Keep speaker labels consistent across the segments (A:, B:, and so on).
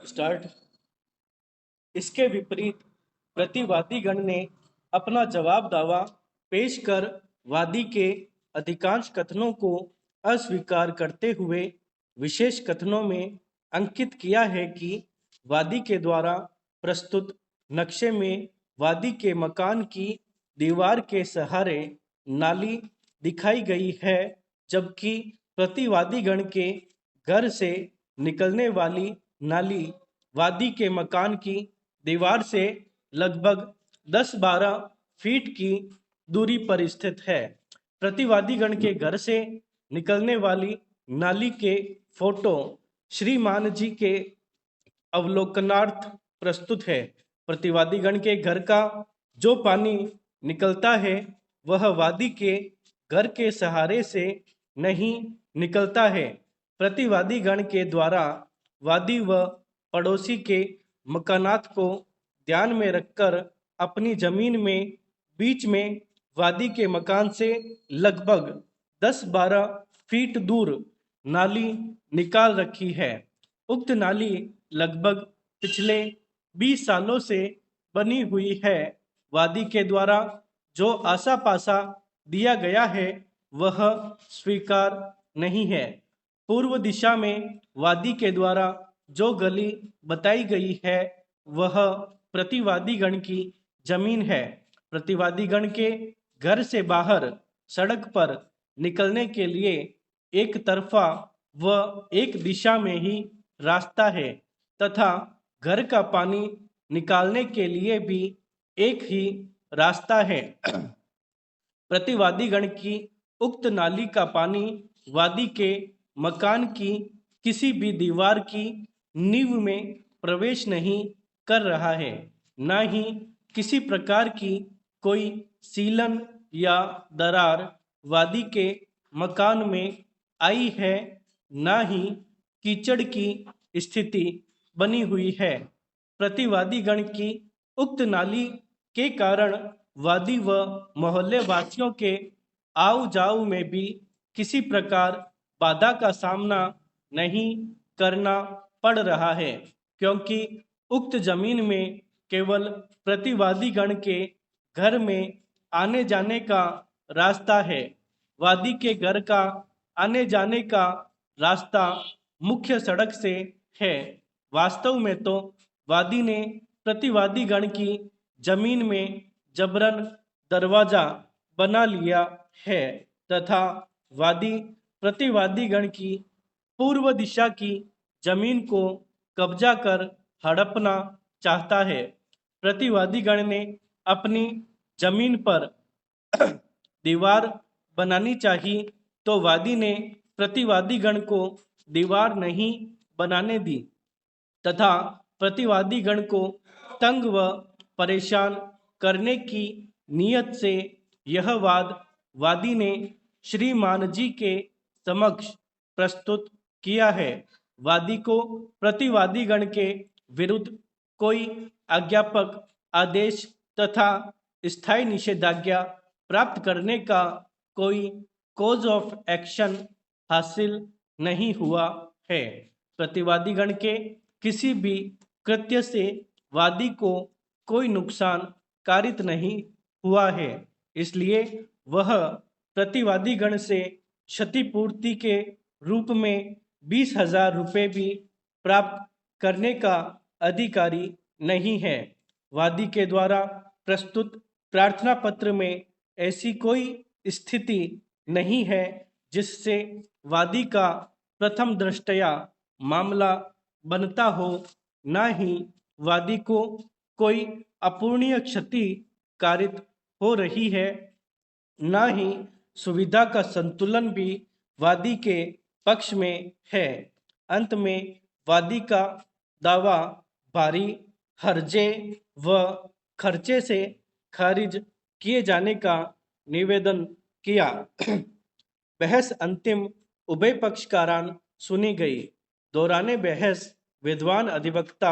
A: Start. इसके विपरीत प्रतिवादीगण ने अपना जवाब दावा पेश कर वादी के अधिकांश कथनों को अस्वीकार करते हुए विशेष कथनों में अंकित किया है कि वादी के द्वारा प्रस्तुत नक्शे में वादी के मकान की दीवार के सहारे नाली दिखाई गई है, जबकि प्रतिवादीगण के घर से निकलने वाली नाली वादी के मकान की दीवार से लगभग 10-12 फीट की दूरी पर स्थित है। प्रतिवादीगण के घर से निकलने वाली नाली के फोटो श्रीमान जी के अवलोकनार्थ प्रस्तुत है। प्रतिवादीगण के घर का जो पानी निकलता है वह वादी के घर के सहारे से नहीं निकलता है। प्रतिवादीगण के द्वारा वादी व पड़ोसी के मकानात को ध्यान में रखकर अपनी जमीन में बीच में वादी के मकान से लगभग 10-12 फीट दूर नाली निकाल रखी है। उक्त नाली लगभग पिछले 20 सालों से बनी हुई है। वादी के द्वारा जो आसा पासा दिया गया है वह स्वीकार नहीं है। पूर्व दिशा में वादी के द्वारा जो गली बताई गई है वह प्रतिवादीगण की जमीन है। प्रतिवादीगण के घर से बाहर सड़क पर निकलने के लिए एक तरफा व एक दिशा में ही रास्ता है तथा घर का पानी निकालने के लिए भी एक ही रास्ता है। प्रतिवादीगण की उक्त नाली का पानी वादी के मकान की किसी भी दीवार की नींव में प्रवेश नहीं कर रहा है, न ही किसी प्रकार की कोई सीलन या दरार वादी के मकान में आई है, न ही कीचड़ की स्थिति बनी हुई है। प्रतिवादीगण की उक्त नाली के कारण वादी व मोहल्ले वासियों के आओ जाओ में भी किसी प्रकार बाधा का सामना नहीं करना पड़ रहा है, क्योंकि उक्त जमीन में केवल प्रतिवादीगण के घर में आने जाने का रास्ता है। वादी के घर का आने जाने का रास्ता मुख्य सड़क से है। वास्तव में तो वादी ने प्रतिवादीगण की जमीन में जबरन दरवाजा बना लिया है तथा वादी प्रतिवादीगण की पूर्व दिशा की जमीन को कब्जा कर हड़पना चाहता है। प्रतिवादीगण ने अपनी जमीन पर दीवार बनानी चाहिए तो वादी ने प्रतिवादीगण को दीवार नहीं बनाने दी तथा प्रतिवादीगण को तंग व परेशान करने की नीयत से यह वादी ने श्रीमान जी के समक्ष प्रस्तुत किया है। वादी को प्रतिवादीगण के विरुद्ध कोई आज्ञापक आदेश तथा स्थायी निषेधाज्ञा प्राप्त करने का कोई कॉज ऑफ एक्शन हासिल नहीं हुआ है। प्रतिवादीगण के किसी भी कृत्य से वादी को कोई नुकसान कारित नहीं हुआ है, इसलिए वह प्रतिवादीगण से क्षतिपूर्ति के रूप में 20,000 रुपये भी प्राप्त करने का अधिकारी नहीं है। वादी के द्वारा प्रस्तुत प्रार्थना पत्र में ऐसी कोई स्थिति नहीं है जिससे वादी का प्रथम दृष्टया मामला बनता हो, न ही वादी को कोई अपूर्णीय क्षति कारित हो रही है, न ही सुविधा का संतुलन भी वादी के पक्ष में है। अंत में वादी का दावा भारी हर्जे व खर्चे से खारिज किए जाने का निवेदन किया। बहस अंतिम उभय पक्षकारान सुनी गई। दौराने बहस विद्वान अधिवक्ता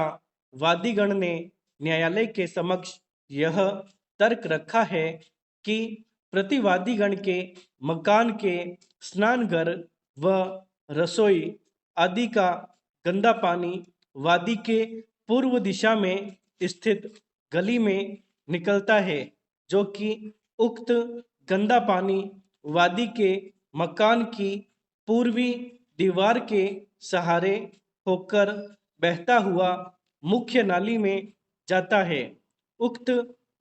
A: वादीगण ने न्यायालय के समक्ष यह तर्क रखा है कि प्रतिवादीगण के मकान के स्नानघर व रसोई आदि का गंदा पानी वादी के पूर्व दिशा में स्थित गली में निकलता है, जो कि उक्त गंदा पानी वादी के मकान की पूर्वी दीवार के सहारे होकर बहता हुआ मुख्य नाली में जाता है। उक्त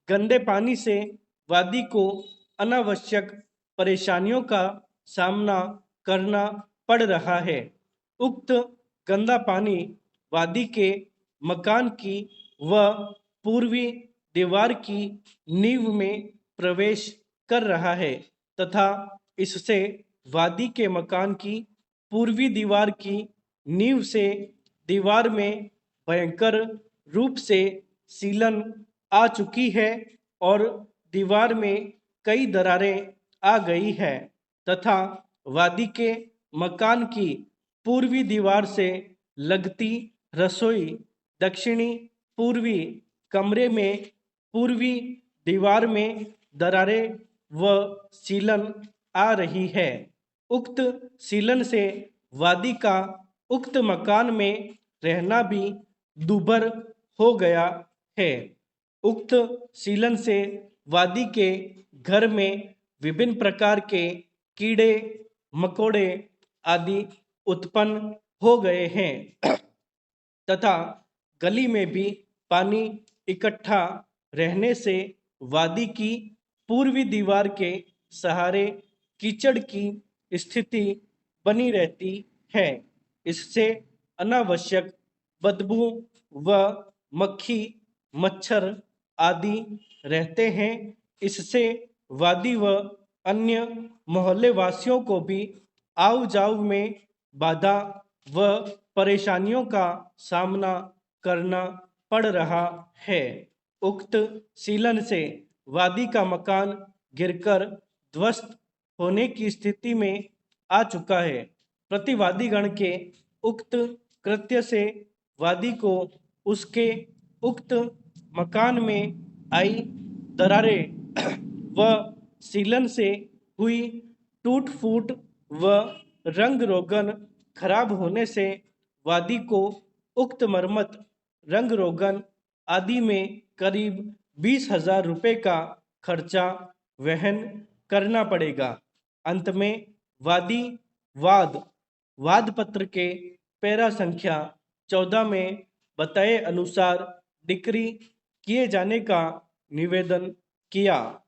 A: गंदे पानी से वादी को अनावश्यक परेशानियों का सामना करना पड़ रहा है। उक्त गंदा पानी वादी के मकान की व पूर्वी दीवार की नींव में प्रवेश कर रहा है तथा इससे वादी के मकान की पूर्वी दीवार की नींव से दीवार में भयंकर रूप से सीलन आ चुकी है और दीवार में कई दरारें आ गई है तथा वादी के मकान की पूर्वी दीवार से लगती रसोई दक्षिणी पूर्वी कमरे में पूर्वी दीवार में दरारें व सीलन आ रही है। उक्त सीलन से वादी का उक्त मकान में रहना भी दूभर हो गया है। उक्त सीलन से वादी के घर में विभिन्न प्रकार के कीड़े मकोड़े आदि उत्पन्न हो गए हैं तथा गली में भी पानी इकट्ठा रहने से वादी की पूर्वी दीवार के सहारे कीचड़ की स्थिति बनी रहती है। इससे अनावश्यक बदबू व मक्खी मच्छर आदि रहते हैं। इससे वादी व अन्य मोहल्ले वासियों को भी आव जाव में बाधा व परेशानियों का सामना करना पड़ रहा है। उक्त सीलन से वादी का मकान गिरकर ध्वस्त होने की स्थिति में आ चुका है। प्रतिवादीगण के उक्त कृत्य से वादी को उसके उक्त मकान में आई दरारें व सीलन से हुई टूट फूट व रंग रोगन खराब होने से वादी को उक्त मरम्मत रंग रोगन आदि में करीब 20,000 रुपये का खर्चा वहन करना पड़ेगा। अंत में वादी वाद पत्र के पैरा संख्या 14 में बताए अनुसार डिक्री किए जाने का निवेदन किया।